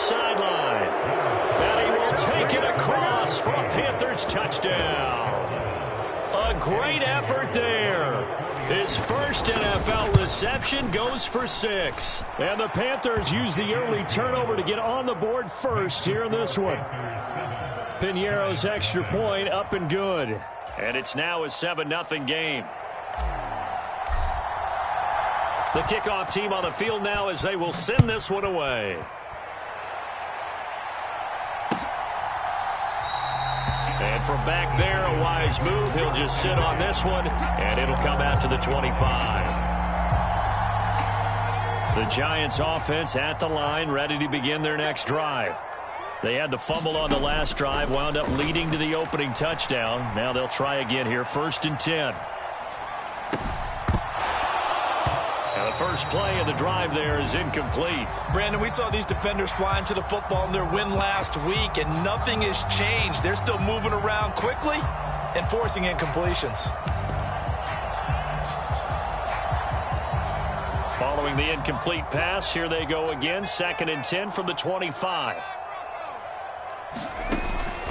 sideline. And he will take it across for a Panthers touchdown. A great effort there. His first NFL reception goes for 6. And the Panthers use the early turnover to get on the board first here in this one. Piñeiro's extra point up and good. And it's now a 7-0 game. The kickoff team on the field now as they will send this one away. And from back there, a wise move. He'll just sit on this one, and it'll come out to the 25. The Giants offense at the line, ready to begin their next drive. They had the fumble on the last drive, wound up leading to the opening touchdown. Now they'll try again here, 1st and 10. And the first play of the drive there is incomplete. Brandon, we saw these defenders flying to the football in their win last week, and nothing has changed. They're still moving around quickly and forcing incompletions. Following the incomplete pass, here they go again, 2nd and 10 from the 25.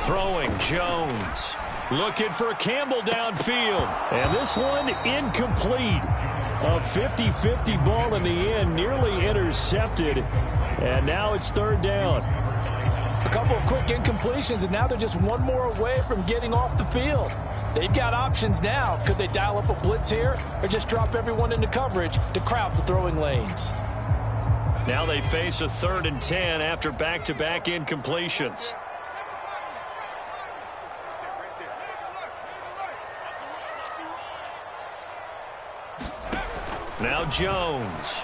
Throwing, Jones. Looking for Campbell downfield. And this one incomplete. A 50-50 ball in the end, nearly intercepted. And now it's 3rd down. A couple of quick incompletions, and now they're just one more away from getting off the field. They've got options now. Could they dial up a blitz here or just drop everyone into coverage to crowd the throwing lanes? Now they face a 3rd and 10 after back-to-back incompletions. Now Jones.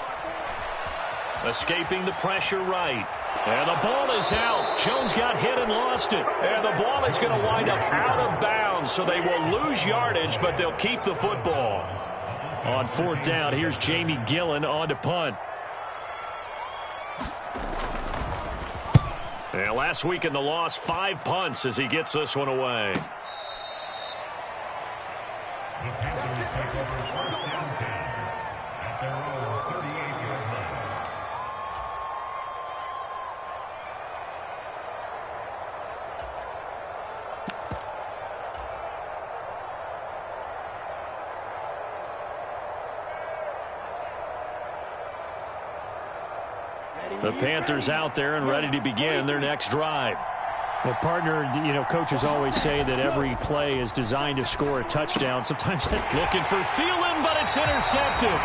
Escaping the pressure right. And the ball is out. Jones got hit and lost it. And the ball is going to wind up out of bounds, so they will lose yardage, but they'll keep the football. On 4th down, here's Jamie Gillen on to punt. And last week in the loss, 5 punts as he gets this one away. The Panthers out there and ready to begin their next drive. Well, partner, you know, coaches always say that every play is designed to score a touchdown. Sometimes looking for Thielen, but it's intercepted.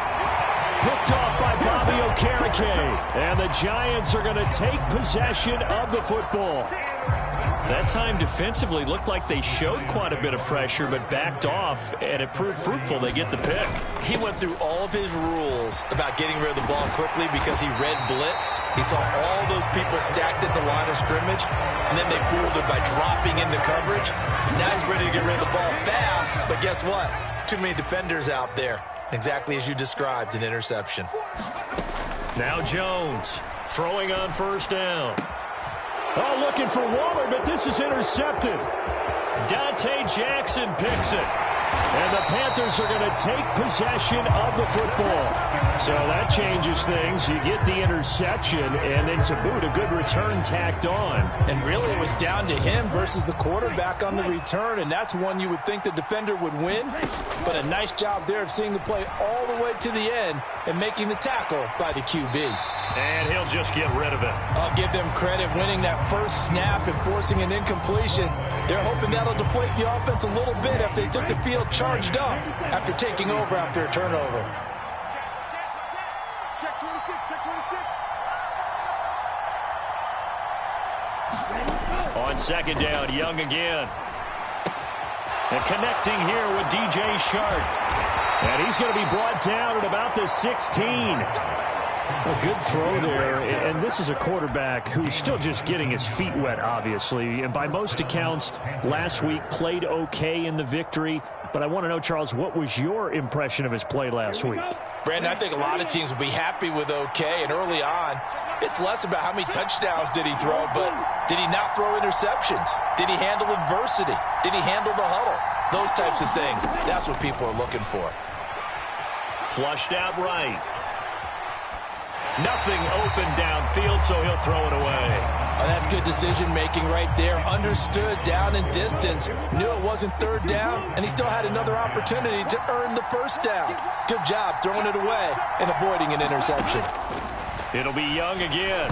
Picked off by Bobby Okereke. And the Giants are going to take possession of the football. That time defensively looked like they showed quite a bit of pressure, but backed off, and it proved fruitful. They get the pick. He went through all of his rules about getting rid of the ball quickly because he read blitz. He saw all those people stacked at the line of scrimmage, and then they fooled him by dropping into coverage. Now he's ready to get rid of the ball fast, but guess what? Too many defenders out there. Exactly as you described, an interception. Now Jones throwing on 1st down. Oh, looking for Waller, but this is intercepted. Dante Jackson picks it. And the Panthers are going to take possession of the football. So that changes things. You get the interception, and then to boot, a good return tacked on. And really, it was down to him versus the quarterback on the return, and that's one you would think the defender would win. But a nice job there of seeing the play all the way to the end and making the tackle by the QB. And he'll just get rid of it. I'll give them credit winning that first snap and forcing an incompletion. They're hoping that'll deflate the offense a little bit after they took the field charged up after taking over after a turnover. Check 26, check 26. On 2nd down, Young again. And connecting here with DJ Shark. And he's going to be brought down at about the 16. A good throw there, and this is a quarterback who's still just getting his feet wet, obviously. And by most accounts, last week played okay in the victory. But I want to know, Charles, what was your impression of his play last week? Brandon, I think a lot of teams will be happy with okay. And early on, it's less about how many touchdowns did he throw, but did he not throw interceptions? Did he handle adversity? Did he handle the huddle? Those types of things. That's what people are looking for. Flushed out right. Nothing open downfield, so he'll throw it away. Oh, that's good decision-making right there. Understood down and distance. Knew it wasn't third down, and he still had another opportunity to earn the first down. Good job throwing it away and avoiding an interception. It'll be Young again.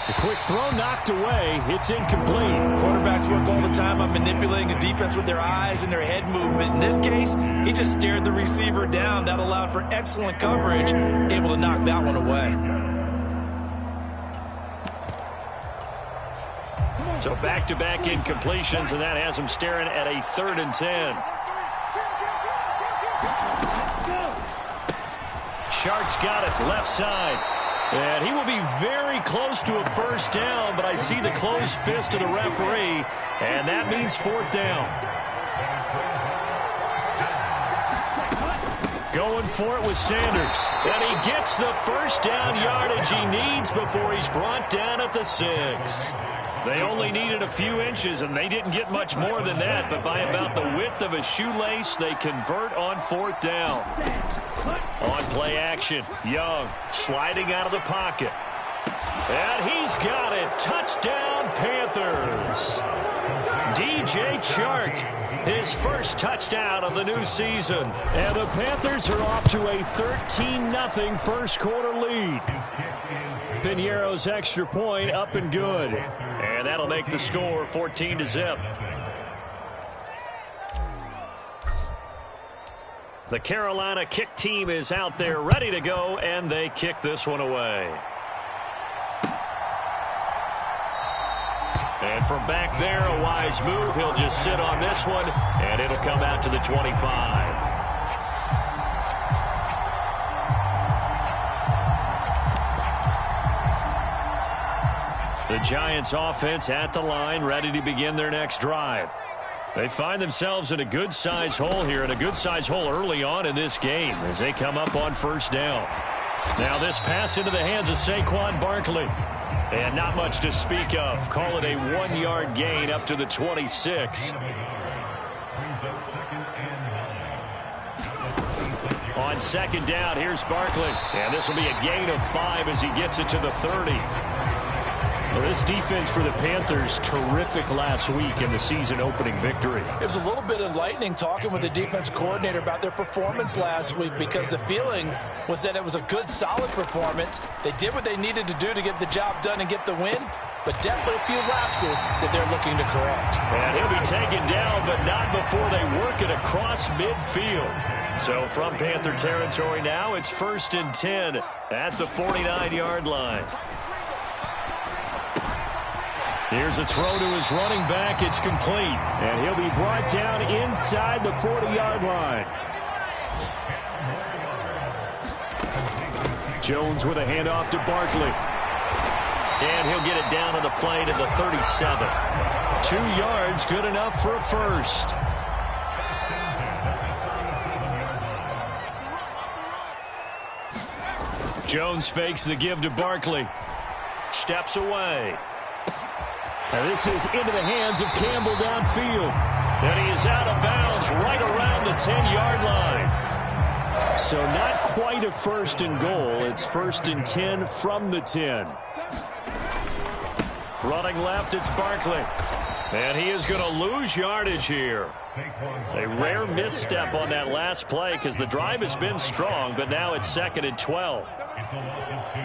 The quick throw knocked away. It's incomplete. Quarterbacks work all the time on manipulating a defense with their eyes and their head movement. In this case, he just stared the receiver down. That allowed for excellent coverage, able to knock that one away. So back-to-back incompletions, and that has him staring at a 3rd and 10. Shark's got it, left side. And he will be very close to a first down, but I see the closed fist of the referee, and that means 4th down. Going for it with Sanders. And he gets the first down yardage he needs before he's brought down at the 6. They only needed a few inches, and they didn't get much more than that, but by about the width of a shoelace, they convert on 4th down. On play action, Young sliding out of the pocket. And he's got it. Touchdown, Panthers. DJ Chark, his first touchdown of the new season. And the Panthers are off to a 13-0 first quarter lead. Piñeiro's extra point up and good. And that'll make the score 14-0. The Carolina kick team is out there ready to go, and they kick this one away. And from back there, a wise move. He'll just sit on this one, and it'll come out to the 25. The Giants offense at the line, ready to begin their next drive. They find themselves in a good-sized hole here, and a good-sized hole early on in this game as they come up on first down. Now this pass into the hands of Saquon Barkley. And not much to speak of. Call it a 1-yard gain up to the 26. On second down, here's Barkley. And this will be a gain of 5 as he gets it to the 30. Well, this defense for the Panthers, terrific last week in the season-opening victory. It was a little bit enlightening talking with the defense coordinator about their performance last week, because the feeling was that it was a good, solid performance. They did what they needed to do to get the job done and get the win, but definitely a few lapses that they're looking to correct. And he'll be taken down, but not before they work it across midfield. So from Panther territory now, it's 1st and 10 at the 49-yard line. Here's a throw to his running back. It's complete. And he'll be brought down inside the 40-yard line. Jones with a handoff to Barkley. And he'll get it down on the play to the 37. 2 yards, good enough for a first. Jones fakes the give to Barkley. Steps away. Now this is into the hands of Campbell downfield. And he is out of bounds right around the 10-yard line. So not quite a 1st and goal. It's 1st and 10 from the 10. Running left, it's Barkley. And he is going to lose yardage here. A rare misstep on that last play because the drive has been strong, but now it's 2nd and 12. It's also 2.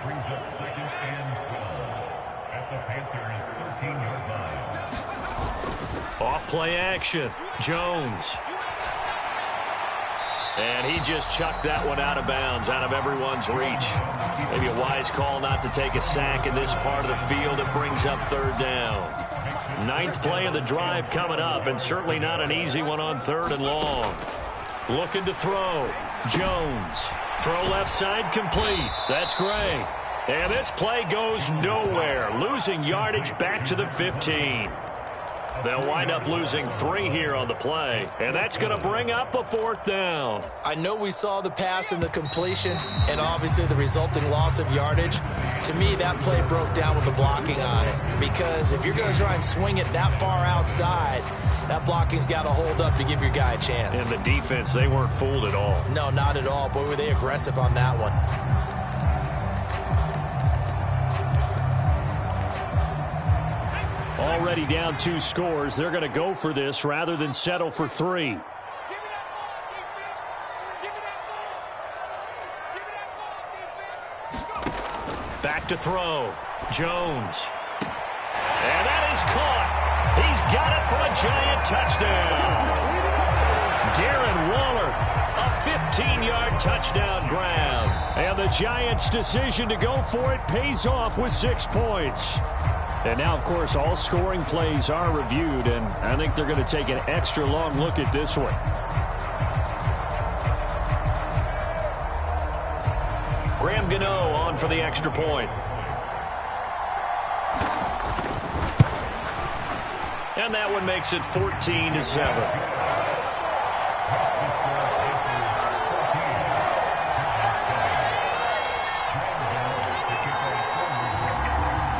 Brings up 2nd and 12 at the Panthers' 13-yard line. Off play action. Jones. And he just chucked that one out of bounds, out of everyone's reach. Maybe a wise call not to take a sack in this part of the field. It brings up 3rd down. 9th play of the drive coming up, and certainly not an easy one on 3rd and long. Looking to throw. Jones. Throw left side complete. That's Gray. And this play goes nowhere. Losing yardage back to the 15. They'll wind up losing 3 here on the play, and that's going to bring up a 4th down. I know we saw the pass and the completion and obviously the resulting loss of yardage. To me, that play broke down with the blocking on it, because if you're going to try and swing it that far outside, that blocking's got to hold up to give your guy a chance. And the defense, they weren't fooled at all. No, not at all. Boy, were they aggressive on that one. already down 2 scores. They're going to go for this rather than settle for 3. Back to throw. Jones. And that is caught. He's got it for a giant touchdown. Darren Waller, a 15-yard touchdown grab. And the Giants' decision to go for it pays off with 6 points. And now, of course, all scoring plays are reviewed, and I think they're going to take an extra long look at this one. Graham Gano on for the extra point. And that one makes it 14-7.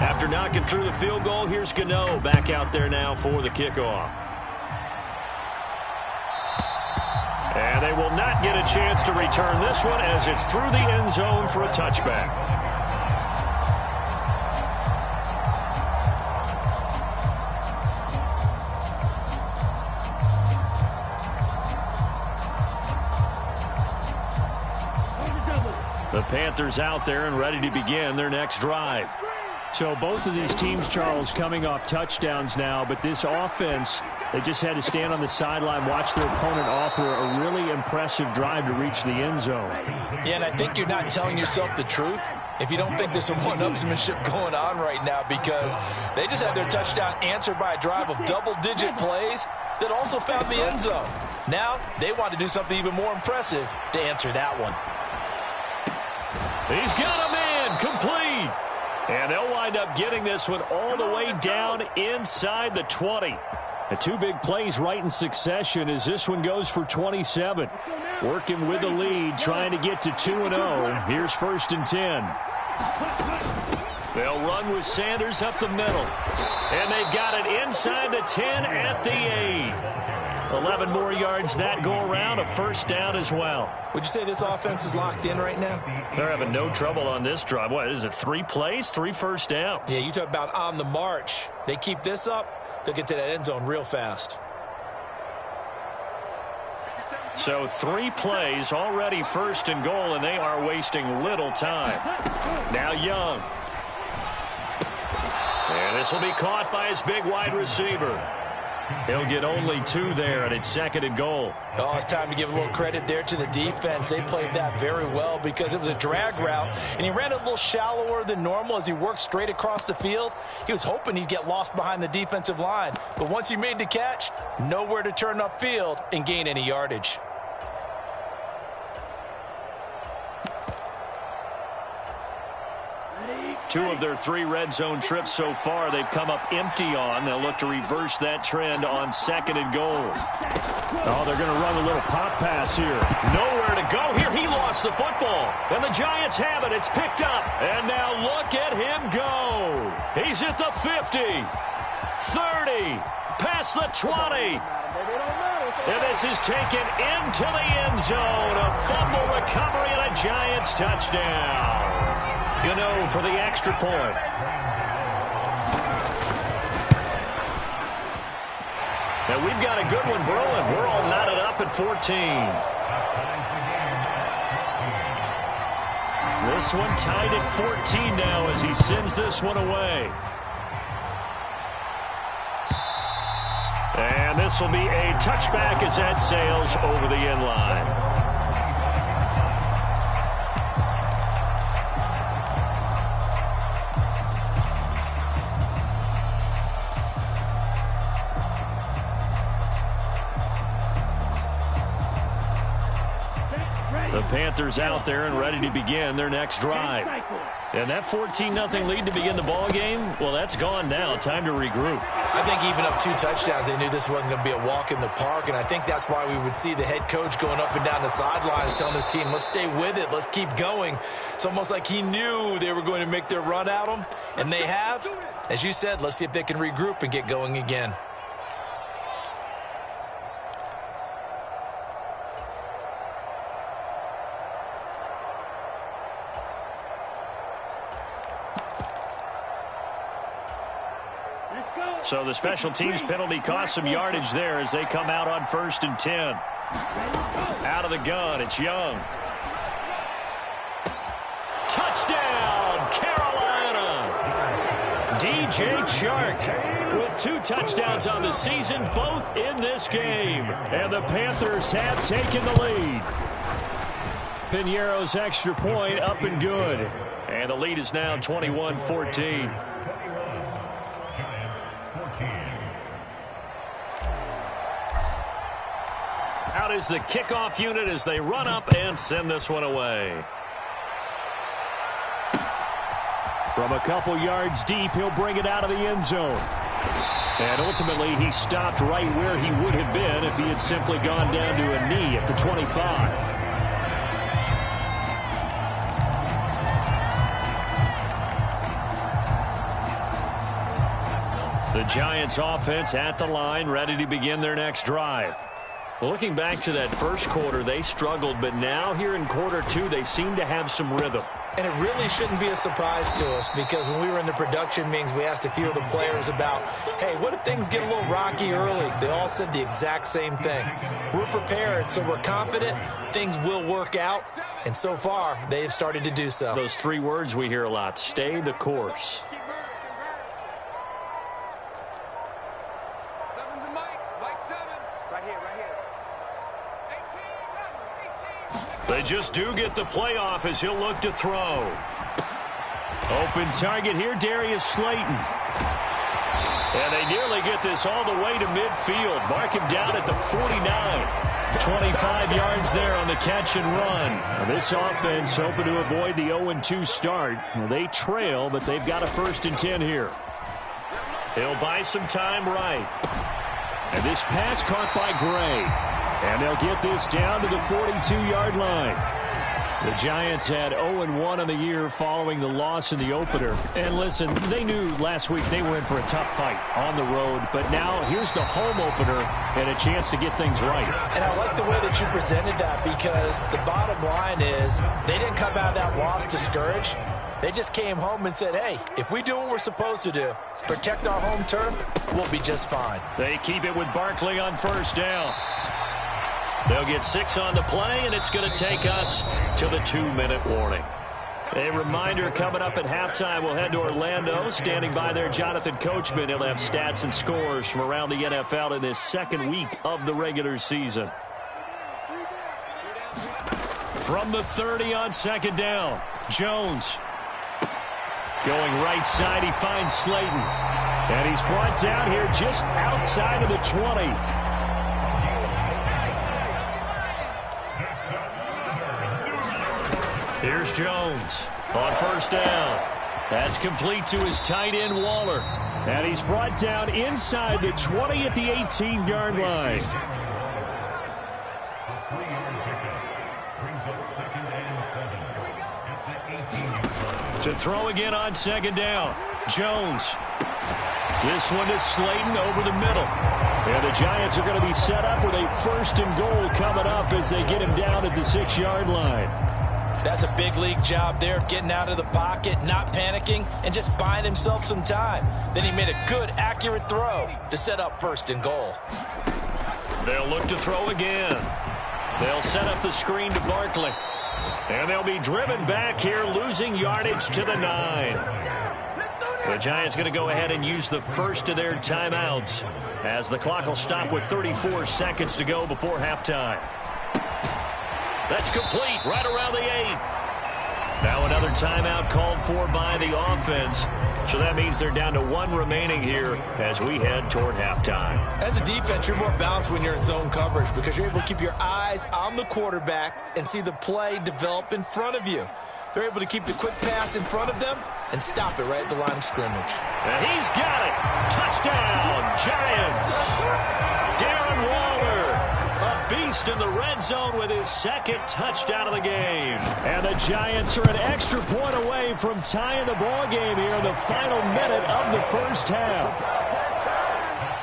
After knocking through the field goal, here's Gano back out there now for the kickoff. And they will not get a chance to return this one as it's through the end zone for a touchback. The Panthers out there and ready to begin their next drive. So both of these teams, Charles, coming off touchdowns now, but this offense, they just had to stand on the sideline, watch their opponent offer a really impressive drive to reach the end zone. Yeah, and I think you're not telling yourself the truth if you don't think there's some one-upsmanship going on right now, because they just had their touchdown answered by a drive of double-digit plays that also found the end zone. Now they want to do something even more impressive to answer that one. He's got him in, complete. And they'll wind up getting this one all the way down inside the 20. The 2 big plays right in succession as this one goes for 27. Working with the lead, trying to get to 2-0. Here's 1st and 10. They'll run with Sanders up the middle. And they've got it inside the 10 at the 8. 11 more yards that go around, a 1st down as well. Would you say this offense is locked in right now? They're having no trouble on this drive. What is it, 3 plays, 3 first downs? Yeah, you talk about on the march. They keep this up, they'll get to that end zone real fast. So 3 plays, already 1st and goal, and they are wasting little time. Now Young. And this will be caught by his big wide receiver. He'll get only 2 there, and it's 2nd and goal. Oh, it's time to give a little credit there to the defense. They played that very well because it was a drag route, and he ran it a little shallower than normal as he worked straight across the field. He was hoping he'd get lost behind the defensive line, but once he made the catch, nowhere to turn upfield and gain any yardage. Two of their 3 red zone trips so far, they've come up empty on. They'll look to reverse that trend on 2nd and goal. Oh, they're going to run a little pop pass here. Nowhere to go here. He lost the football. And the Giants have it. It's picked up. And now look at him go. He's at the 50, 30, past the 20. And this is taken into the end zone. A fumble recovery and a Giants touchdown. Gano for the extra point. Now we've got a good one brewing. We're all knotted up at 14. This one tied at 14 now as he sends this one away. And this will be a touchback as that sails over the end line. The Panthers out there and ready to begin their next drive. And that 14-0 lead to begin the ball game, well, that's gone now. Time to regroup. I think even up 2 touchdowns, they knew this wasn't going to be a walk in the park, and I think that's why we would see the head coach going up and down the sidelines telling his team, let's stay with it, let's keep going. It's almost like he knew they were going to make their run at him, and they have. As you said, let's see if they can regroup and get going again. Let's go. So the special teams penalty cost some yardage there as they come out on 1st and 10. Out of the gun, it's Young. Touchdown, Carolina! DJ Chark with 2 touchdowns on the season, both in this game. And the Panthers have taken the lead. Piñeiro's extra point up and good. And the lead is now 21-14. Out is the kickoff unit as they run up and send this one away. From a couple yards deep, he'll bring it out of the end zone. And ultimately, he stopped right where he would have been if he had simply gone down to a knee at the 25. The Giants offense at the line, ready to begin their next drive. Well, looking back to that first quarter, they struggled, but now here in quarter 2, they seem to have some rhythm. And it really shouldn't be a surprise to us because when we were in the production meetings, we asked a few of the players about, hey, what if things get a little rocky early? They all said the exact same thing. We're prepared, so we're confident things will work out. And so far, they have started to do so. Those 3 words we hear a lot, stay the course. They just do get the playoff as he'll look to throw. Open target here, Darius Slayton. And they nearly get this all the way to midfield. Mark him down at the 49. 25 yards there on the catch and run. Now this offense hoping to avoid the 0-2 start. Well, they trail, but they've got a 1st and 10 here. He'll buy some time right. And this pass caught by Gray. And they'll get this down to the 42-yard line. The Giants had 0-1 on the year following the loss in the opener. And listen, they knew last week they were in for a tough fight on the road. But now here's the home opener and a chance to get things right. And I like the way that you presented that because the bottom line is they didn't come out of that loss discouraged. They just came home and said, hey, if we do what we're supposed to do, protect our home turf, we'll be just fine. They keep it with Barkley on 1st down. They'll get 6 on the play, and it's going to take us to the 2-minute warning. A reminder coming up at halftime, we'll head to Orlando. Standing by there, Jonathan Coachman. He'll have stats and scores from around the NFL in this 2nd week of the regular season. From the 30 on 2nd down, Jones. Going right side, he finds Slayton. And he's brought down here just outside of the 20. Here's Jones on 1st down. That's complete to his tight end, Waller. And he's brought down inside the 20 at the 18-yard line. To throw again on 2nd down, Jones. This one to Slayton over the middle. And the Giants are going to be set up with a 1st and goal coming up as they get him down at the 6-yard line. That's a big league job there of getting out of the pocket, not panicking, and just buying himself some time. Then he made a good, accurate throw to set up 1st and goal. They'll look to throw again. They'll set up the screen to Barkley. And they'll be driven back here, losing yardage to the 9. The Giants going to go ahead and use the first of their timeouts as the clock will stop with 34 seconds to go before halftime. That's complete right around the 8. Now another timeout called for by the offense. So that means they're down to 1 remaining here as we head toward halftime. As a defense, you're more balanced when you're in zone coverage because you're able to keep your eyes on the quarterback and see the play develop in front of you. They're able to keep the quick pass in front of them and stop it right at the line of scrimmage. And he's got it. Touchdown, Giants. Darren Waller, a beast in the red zone with his 2nd touchdown of the game. And the Giants are an extra point away from tying the ball game here in the final minute of the 1st half.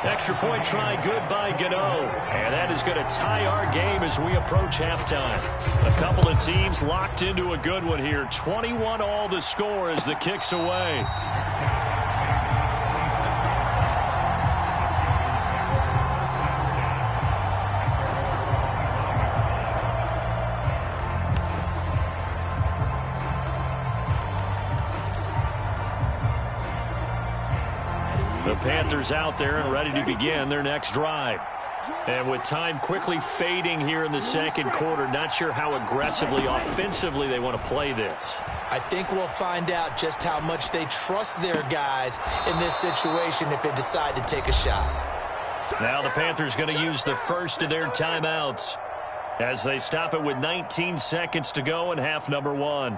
Extra point try good by Gano. And that is going to tie our game as we approach halftime. A couple of teams locked into a good one here. 21 all the score as the kick's away. The Panthers out there and ready to begin their next drive. And with time quickly fading here in the second quarter, not sure how aggressively, offensively they want to play this. I think we'll find out just how much they trust their guys in this situation if they decide to take a shot. Now the Panthers going to use the first of their timeouts as they stop it with 19 seconds to go in half number one.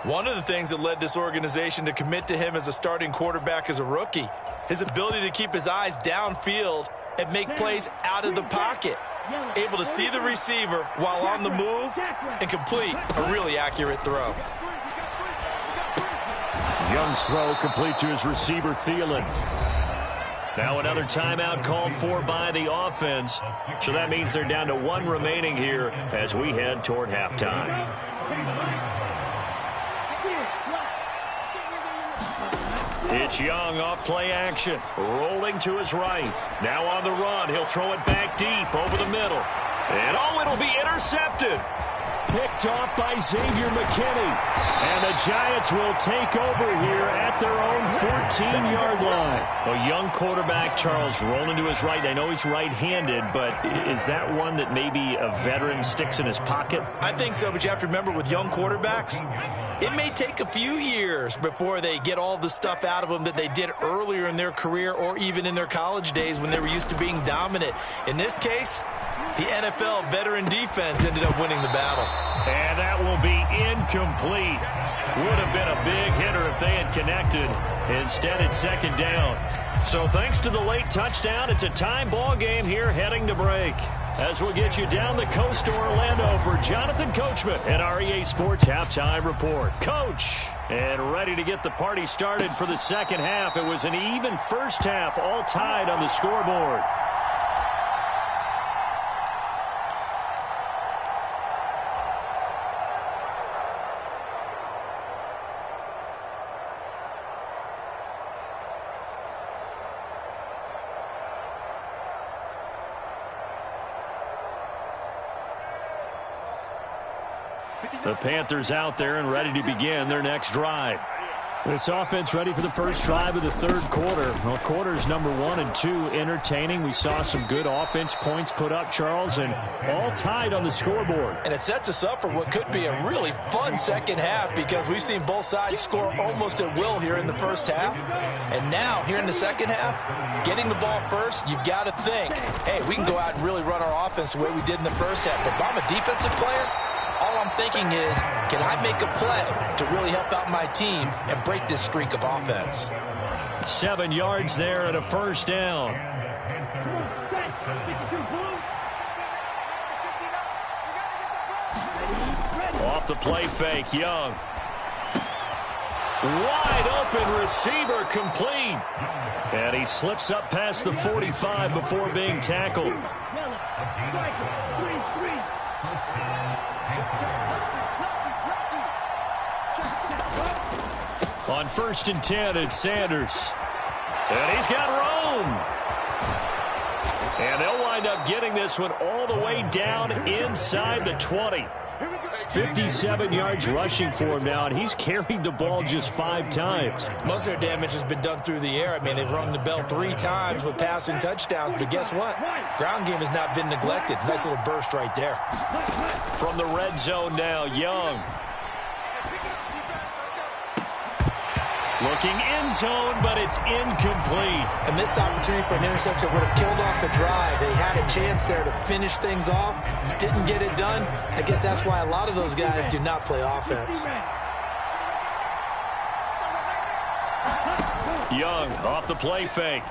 One of the things that led this organization to commit to him as a starting quarterback as a rookie, his ability to keep his eyes downfield and make plays out of the pocket. Able to see the receiver while on the move and complete a really accurate throw. Young's throw complete to his receiver, Thielen. Now another timeout called for by the offense. So that means they're down to one remaining here as we head toward halftime. It's Young off play action. Rolling to his right. Now on the run. He'll throw it back deep over the middle. And oh, it'll be intercepted. Picked off by Xavier McKinney. And the Giants will take over here at their own 14-yard line. A young quarterback, Charles, rolling to his right. I know he's right-handed, but is that one that maybe a veteran sticks in his pocket? I think so, but you have to remember with young quarterbacks, it may take a few years before they get all the stuff out of them that they did earlier in their career or even in their college days when they were used to being dominant. In this case, the NFL veteran defense ended up winning the battle. And that will be incomplete. Would have been a big hitter if they had connected. Instead, it's second down. So thanks to the late touchdown, it's a time ball game here heading to break. As we'll get you down the coast to Orlando for Jonathan Coachman at REA Sports Halftime Report. Coach, and ready to get the party started for the second half. It was an even first half, all tied on the scoreboard. The Panthers out there and ready to begin their next drive. This offense ready for the first drive of the third quarter. Well, quarters number 1 and 2 entertaining. We saw some good offense points put up, Charles, and all tied on the scoreboard. And it sets us up for what could be a really fun second half because we've seen both sides score almost at will here in the first half. And now, here in the second half, getting the ball first, you've got to think, hey, we can go out and really run our offense the way we did in the first half. But if I'm a defensive player, all I'm thinking is, can I make a play to really help out my team and break this streak of offense? 7 yards there and a first down. Off the play fake, Young. Wide open receiver complete. And he slips up past the 45 before being tackled. On 1st and 10, it's Sanders. And he's got room. And they'll wind up getting this one all the way down inside the 20. 57 yards rushing for him now, and he's carried the ball just 5 times. Most of their damage has been done through the air. I mean, they've rung the bell 3 times with passing touchdowns, but guess what? Ground game has not been neglected. Nice little burst right there. From the red zone now, Young. Looking end zone, but it's incomplete. A missed opportunity for an interception would have killed off the drive. They had a chance there to finish things off. Didn't get it done. I guess that's why a lot of those guys do not play offense. Young off the play fake.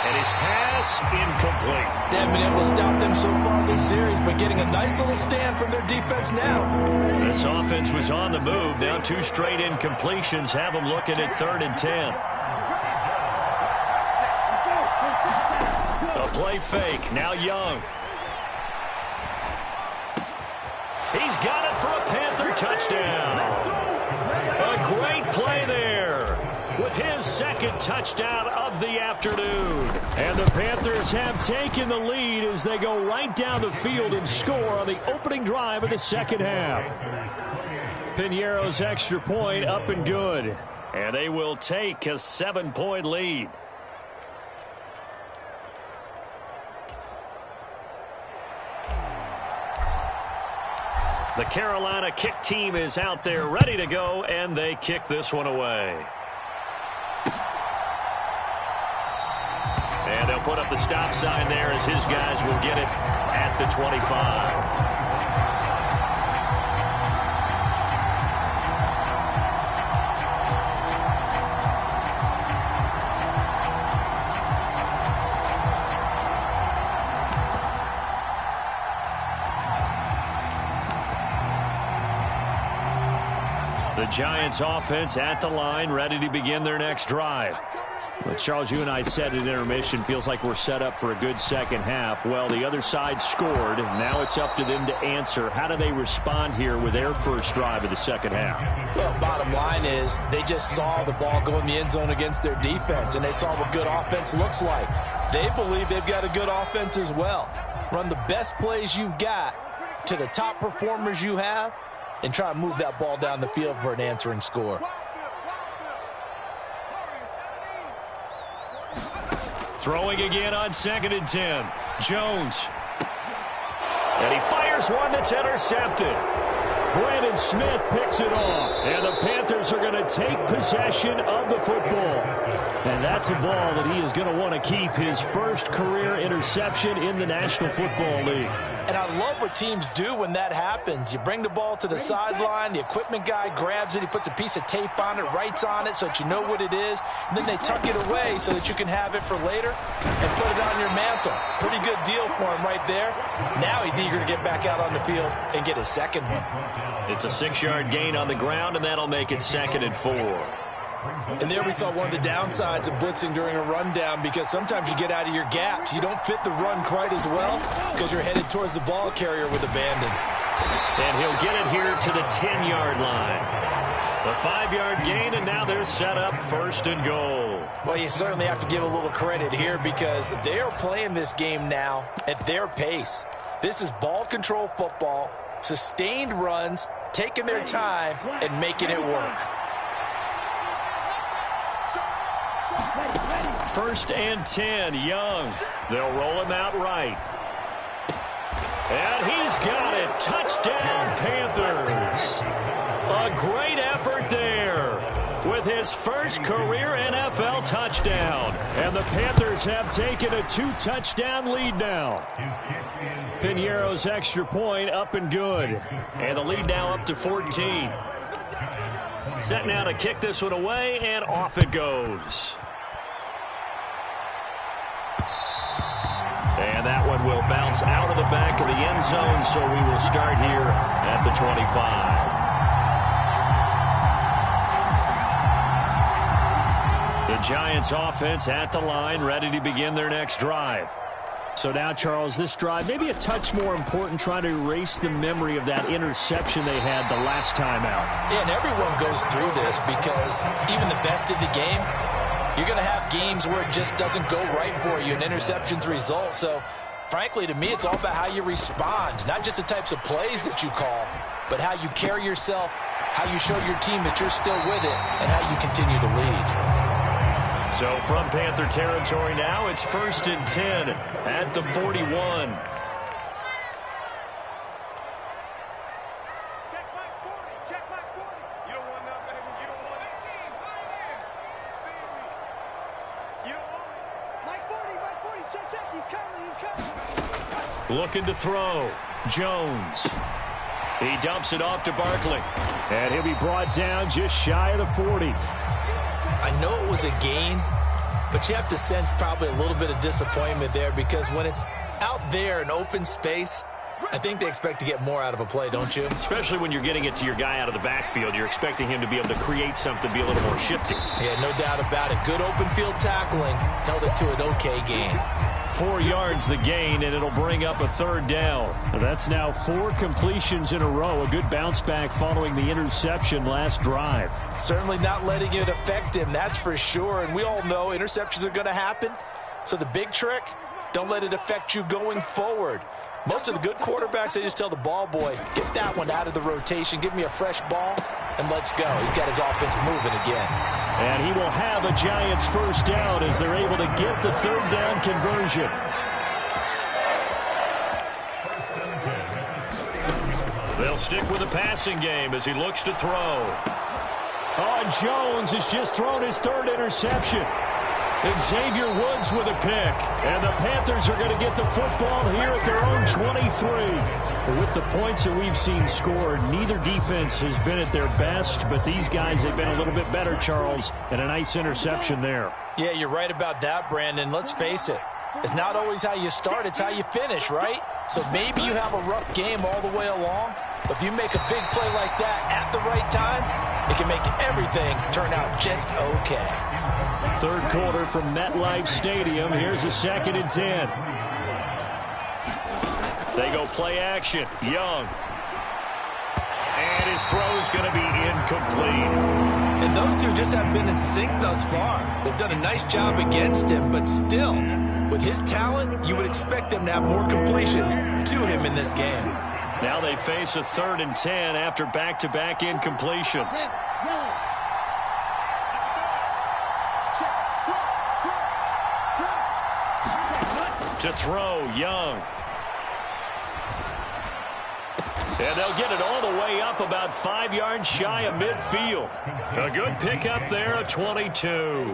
And his pass incomplete. They haven't been able to stop them so far this series, but getting a nice little stand from their defense now. This offense was on the move. Now 2 straight incompletions have them looking at 3rd and 10. A play fake. Now Young. He's got it for a Panther touchdown. A great play there with his second touchdown of the afternoon. And the Panthers have taken the lead as they go right down the field and score on the opening drive of the second half. Piñeiro's extra point up and good. And they will take a 7-point lead. The Carolina kick team is out there ready to go, and they kick this one away. And they'll put up the stop sign there as his guys will get it at the 25. The Giants offense at the line, ready to begin their next drive. Well, Charles, you and I said at intermission, feels like we're set up for a good second half. Well, the other side scored. Now it's up to them to answer. How do they respond here with their first drive of the second half? Well, bottom line is they just saw the ball go in the end zone against their defense, and they saw what good offense looks like. They believe they've got a good offense as well. Run the best plays you've got to the top performers you have, and try to move that ball down the field for an answering score. Throwing again on 2nd and 10. Jones. And he fires one that's intercepted. Brandon Smith picks it off. And the Panthers are going to take possession of the football. And that's a ball that he is going to want to keep, his first career interception in the National Football League. And I love what teams do when that happens. You bring the ball to the sideline, the equipment guy grabs it, he puts a piece of tape on it, writes on it so that you know what it is, and then they tuck it away so that you can have it for later and put it on your mantle. Pretty good deal for him right there. Now he's eager to get back out on the field and get his second one. It's a 6-yard gain on the ground, and that'll make it 2nd and 4. And there we saw one of the downsides of blitzing during a rundown, because sometimes you get out of your gaps. You don't fit the run quite as well because you're headed towards the ball carrier with abandon. And he'll get it here to the 10-yard line. A 5-yard gain, and now they're set up 1st and goal. Well, you certainly have to give a little credit here because they are playing this game now at their pace. This is ball control football, sustained runs, taking their time, and making it work. 1st and 10, Young. They'll roll him out right. And he's got it. Touchdown, Panthers. A great effort there with his first career NFL touchdown. And the Panthers have taken a 2-touchdown lead now. Piñeiro's extra point up and good. And the lead now up to 14. Set now to kick this one away, and off it goes. And that one will bounce out of the back of the end zone, so we will start here at the 25. The Giants offense at the line, ready to begin their next drive. So now, Charles, this drive maybe a touch more important, trying to erase the memory of that interception they had the last time out. Yeah, and everyone goes through this because even the best of the game, you're going to have games where it just doesn't go right for you, and interceptions result. So, frankly, to me, it's all about how you respond, not just the types of plays that you call, but how you carry yourself, how you show your team that you're still with it, and how you continue to lead. So from Panther territory now, it's 1st and 10 at the 41. Looking to throw. Jones. He dumps it off to Barkley. And he'll be brought down just shy of the 40. I know it was a gain, but you have to sense probably a little bit of disappointment there, because when it's out there in open space, I think they expect to get more out of a play, don't you? Especially when you're getting it to your guy out of the backfield. You're expecting him to be able to create something, be a little more shifty. Yeah, no doubt about it. Good open field tackling. Held it to an okay gain. 4 yards the gain, and it'll bring up a 3rd down. That's now 4 completions in a row. A good bounce back following the interception last drive. Certainly not letting it affect him, that's for sure. And we all know interceptions are going to happen. So the big trick, don't let it affect you going forward. Most of the good quarterbacks, they just tell the ball boy, get that one out of the rotation, give me a fresh ball, and let's go. He's got his offense moving again. And he will have a Giants first down as they're able to get the third down conversion. They'll stick with the passing game as he looks to throw. Oh, and Jones has just thrown his third interception. And Xavier Woods with a pick. And the Panthers are going to get the football here at their own 23. With the points that we've seen scored, neither defense has been at their best, but these guys have been a little bit better, Charles, and a nice interception there. Yeah, you're right about that, Brandon. Let's face it. It's not always how you start, it's how you finish, right? So maybe you have a rough game all the way along, but if you make a big play like that at the right time, it can make everything turn out just okay. Third quarter from MetLife Stadium. Here's a 2nd and 10. They go play action. Young. And his throw is going to be incomplete. And those two just haven't been in sync thus far. They've done a nice job against him, but still, with his talent, you would expect them to have more completions to him in this game. Now they face a 3rd and 10 after back-to-back incompletions. To throw, Young. And they'll get it all the way up about 5 yards shy of midfield. A good pickup there, a 22.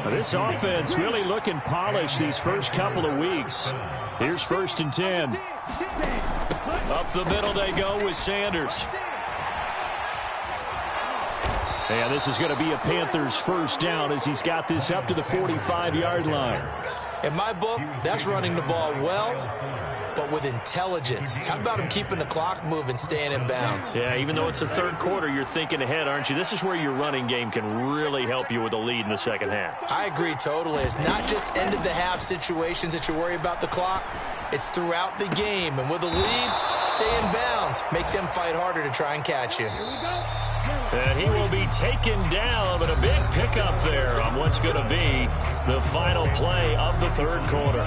This offense really looking polished these first couple of weeks. Here's 1st and 10. Up the middle they go with Sanders. And this is going to be a Panthers first down as he's got this up to the 45-yard line. In my book, that's running the ball well, but with intelligence. How about him keeping the clock moving, staying in bounds? Yeah, even though it's the third quarter, you're thinking ahead, aren't you? This is where your running game can really help you with a lead in the second half. I agree totally. It's not just end-of-the-half situations that you worry about the clock. It's throughout the game. And with a lead, stay in bounds. Make them fight harder to try and catch you. And he will be taken down, but a big pickup there on what's going to be the final play of the third quarter.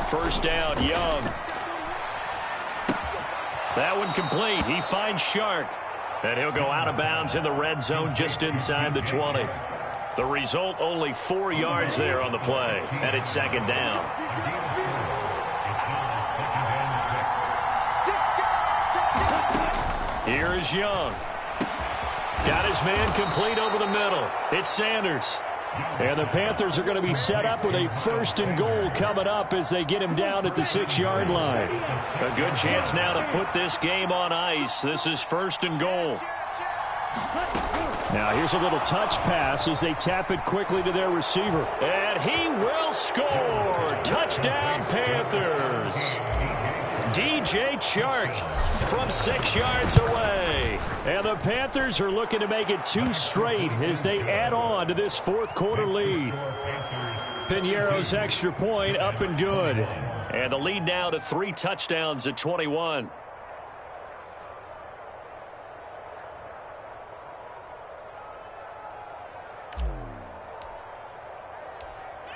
First down, Young. That one complete. He finds Shark. And he'll go out of bounds in the red zone just inside the 20. The result, only 4 yards there on the play. And it's 2nd down. Here is Young. Got his man complete over the middle. It's Sanders. And the Panthers are going to be set up with a 1st and goal coming up as they get him down at the 6-yard line. A good chance now to put this game on ice. This is 1st and goal. Now here's a little touch pass as they tap it quickly to their receiver. And he will score. Touchdown, Panthers. DJ Chark from 6 yards away. And the Panthers are looking to make it 2 straight as they add on to this fourth quarter lead. Pinheiro's extra point up and good. And the lead now to 3 touchdowns at 21.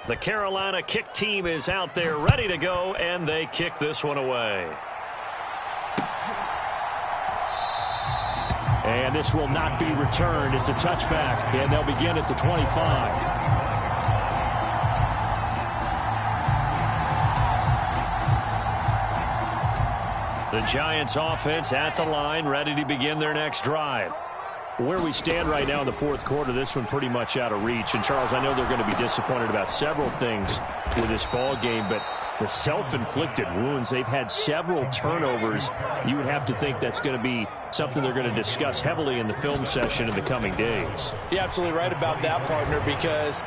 The Carolina kick team is out there ready to go, and they kick this one away. And this will not be returned. It's a touchback, and they'll begin at the 25. The Giants offense at the line, ready to begin their next drive. Where we stand right now in the fourth quarter, this one pretty much out of reach. And, Charles, I know they're going to be disappointed about several things with this ball game, but the self-inflicted wounds, they've had several turnovers. You would have to think that's going to be something they're going to discuss heavily in the film session in the coming days. You're absolutely right about that, partner, because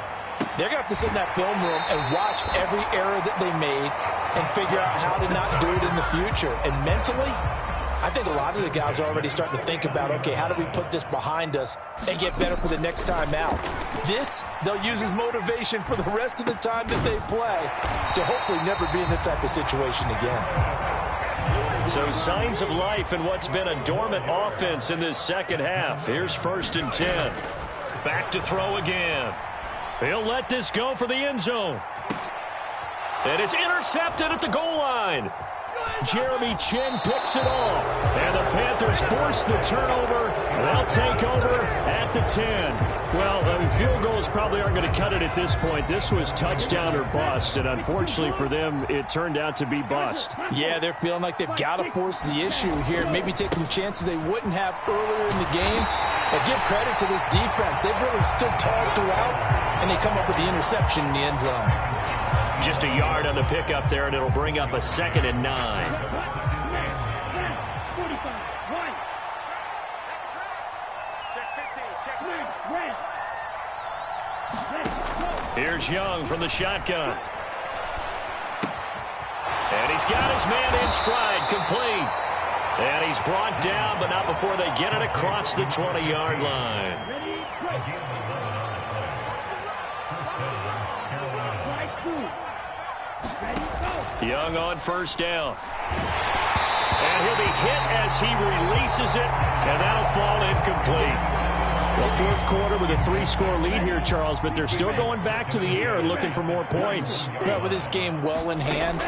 they're going to have to sit in that film room and watch every error that they made and figure out how to not do it in the future. And mentally, I think a lot of the guys are already starting to think about, okay, how do we put this behind us and get better for the next time out? This, they'll use as motivation for the rest of the time that they play to hopefully never be in this type of situation again. So signs of life in what's been a dormant offense in this second half. Here's 1st and 10. Back to throw again. He'll let this go for the end zone. And it's intercepted at the goal line. Jeremy Chin picks it off. And the Panthers force the turnover. They'll take over at the 10. Well, field goals probably aren't going to cut it at this point. This was touchdown or bust, and unfortunately for them, it turned out to be bust. Yeah, they're feeling like they've got to force the issue here, maybe take some chances they wouldn't have earlier in the game. But give credit to this defense. They've really stood tall throughout, and they come up with the interception in the end zone. Just a yard on the pickup there, and it'll bring up a 2nd and 9. Here's Young from the shotgun. And he's got his man in stride, complete. And he's brought down, but not before they get it across the 20-yard line. Young on 1st down. And he'll be hit as he releases it, and that'll fall incomplete. Well, 4th quarter with a 3-score lead here, Charles, but they're still going back to the air and looking for more points. Well, with this game well in hand,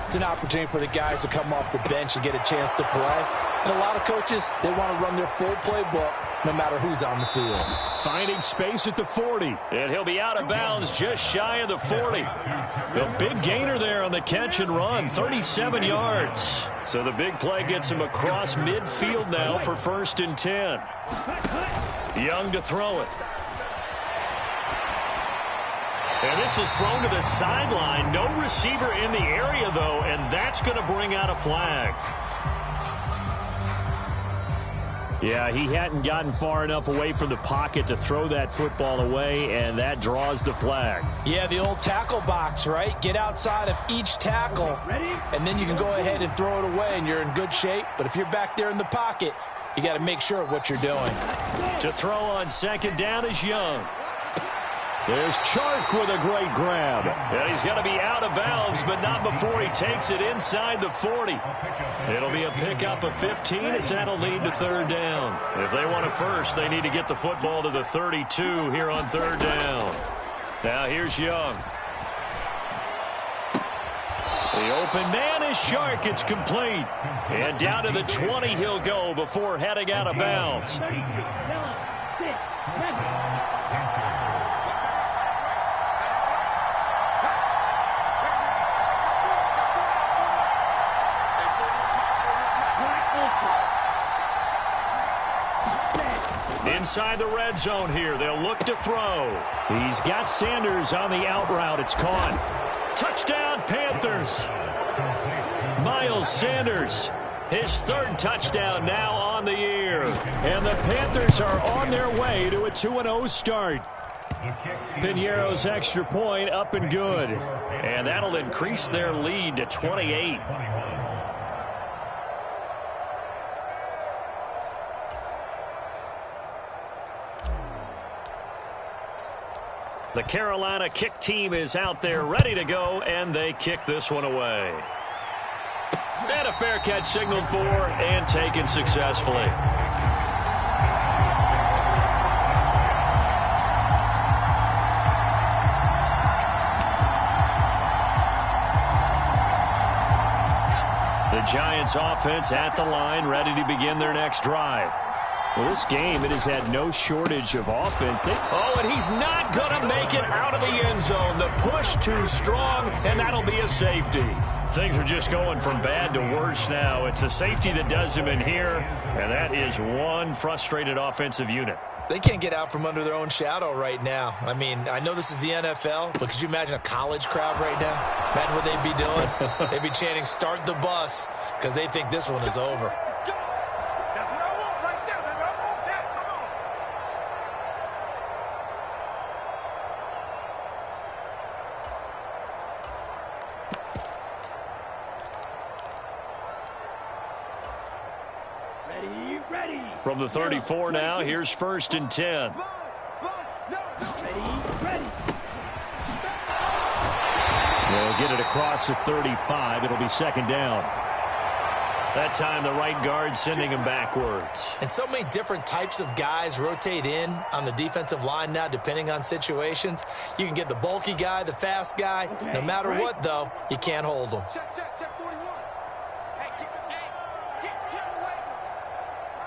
it's an opportunity for the guys to come off the bench and get a chance to play. And a lot of coaches, they want to run their full playbook no matter who's on the field. Finding space at the 40. And he'll be out of bounds just shy of the 40. A big gainer there on the catch and run, 37 yards. So the big play gets him across midfield now for 1st and 10. Young to throw it. And this is thrown to the sideline. No receiver in the area, though, and that's going to bring out a flag. Yeah, he hadn't gotten far enough away from the pocket to throw that football away, and that draws the flag. Yeah, the old tackle box, right? Get outside of each tackle, and then you can go ahead and throw it away, and you're in good shape. But if you're back there in the pocket, you got to make sure of what you're doing. To throw on 2nd down is Young. There's Chark with a great grab. And he's going to be out of bounds, but not before he takes it inside the 40. It'll be a pickup of 15 as that'll lead to 3rd down. If they want it first, they need to get the football to the 32 here on 3rd down. Now here's Young. The open man is Chark. It's complete. And down to the 20 he'll go before heading out of bounds. Inside the red zone here. They'll look to throw. He's got Sanders on the out route. It's caught. Touchdown, Panthers. Miles Sanders, his 3rd touchdown now on the year. And the Panthers are on their way to a 2-0 start. Piñeiro's extra point up and good. And that'll increase their lead to 28. The Carolina kick team is out there ready to go, and they kick this one away. And a fair catch signaled for and taken successfully. The Giants offense at the line, ready to begin their next drive. Well, this game, it has had no shortage of offense. Oh, and he's not going to make it out of the end zone. The push too strong, and that'll be a safety. Things are just going from bad to worse now. It's a safety that does him in here, and that is one frustrated offensive unit. They can't get out from under their own shadow right now. I mean, I know this is the NFL, but could you imagine a college crowd right now? Imagine what they'd be doing. They'd be chanting, "Start the bus," because they think this one is over. From the 34 now, here's 1st and 10. They'll get it across the 35. It'll be 2nd down. That time the right guard sending him backwards. And so many different types of guys rotate in on the defensive line now, depending on situations. You can get the bulky guy, the fast guy. No matter what, though, you can't hold them. Check 41. Hey, keep it game. Keep the weight.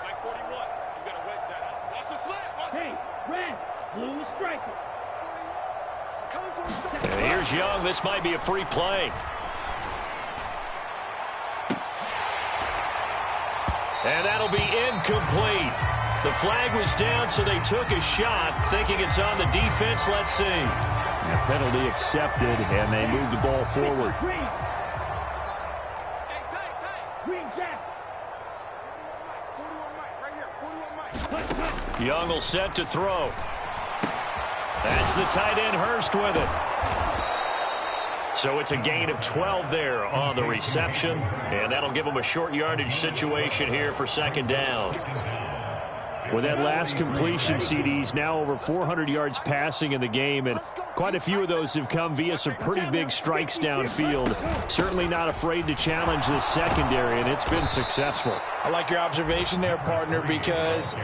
Like 41. You got to wedge that out. Watch the slant. Hey, red, blue striker. And here's Young. This might be a free play. And that'll be incomplete. The flag was down, so they took a shot, thinking it's on the defense. Let's see. And penalty accepted, and they move the ball forward. Green. Green jack. 41 Mike, right here. 41 Mike. Young will set to throw. That's the tight end Hurst with it. So it's a gain of 12 there on the reception, and that'll give them a short yardage situation here for second down. With that last completion, CD's now over 400 yards passing in the game, and quite a few of those have come via some pretty big strikes downfield. Certainly not afraid to challenge this secondary, and it's been successful. I like your observation there, partner, because